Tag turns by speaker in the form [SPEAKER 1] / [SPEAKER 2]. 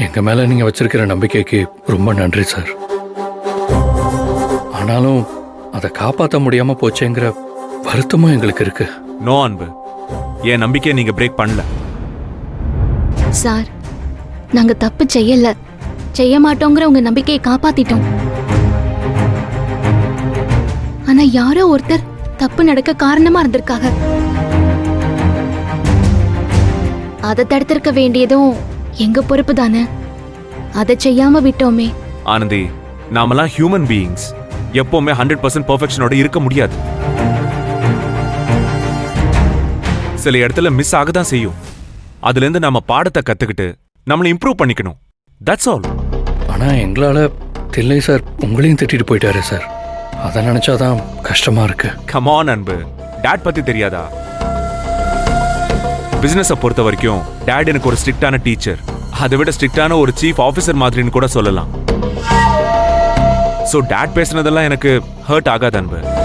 [SPEAKER 1] எங்க மேல நீங்க வச்சிருக்கிற நம்பிக்கைக்கு ரொம்ப நன்றி சார். ஆனாலும் அதை காப்பாற்ற முடியாம போச்சேங்கிற வருத்தமும் எங்களுக்கு இருக்கு.
[SPEAKER 2] நோ அன்பு, என் நம்பிக்கையை நீங்க பிரேக் பண்ணல.
[SPEAKER 3] சார், நாங்க தப்பு செய்யல, செய்ய மாட்டோங்கிற உங்க நம்பிக்கையை காப்பாத்திட்டோம். ஆனா யாரோ ஒருத்தர் தப்பு நடக்க காரணமா இருந்திருக்காங்க. அதை தடுத்திருக்க வேண்டியதும் எங்க பொறுப்பு தானே. அதை செய்யாம விட்டோமே.
[SPEAKER 2] ஆனந்தி, நாமெல்லாம் ஹியூமன் பீயிங்ஸ். எப்பவுமே 100% பெர்ஃபெக்ஷனோட இருக்க முடியாது. சில இடத்துல மிஸ் ஆக தான் செய்யும். அதுல இருந்து நம்ம பாடத்தை கத்துக்கிட்டு நம்மளை இம்ப்ரூவ் பண்ணிக்கணும். That's all.
[SPEAKER 1] ஆனா எங்களால தில்லை சார் உங்களையும் திட்டிட்டு போயிட்டாரு சார். அதை நினைச்சாதான் கஷ்டமா இருக்கு.
[SPEAKER 2] கம் ஆன் அன்பு, டாட் பத்தி தெரியாதா? பிசினஸை பொறுத்த வரைக்கும் டாட் எனக்கு ஒரு ஸ்ட்ரிக்டான டீச்சர், அதை விட ஸ்ட்ரிக்டான ஒரு சீஃப் ஆஃபீஸர் மாதிரின்னு கூட சொல்லலாம். ஸோ டாட் பேசுனதெல்லாம் எனக்கு ஹர்ட் ஆகாது அன்பு.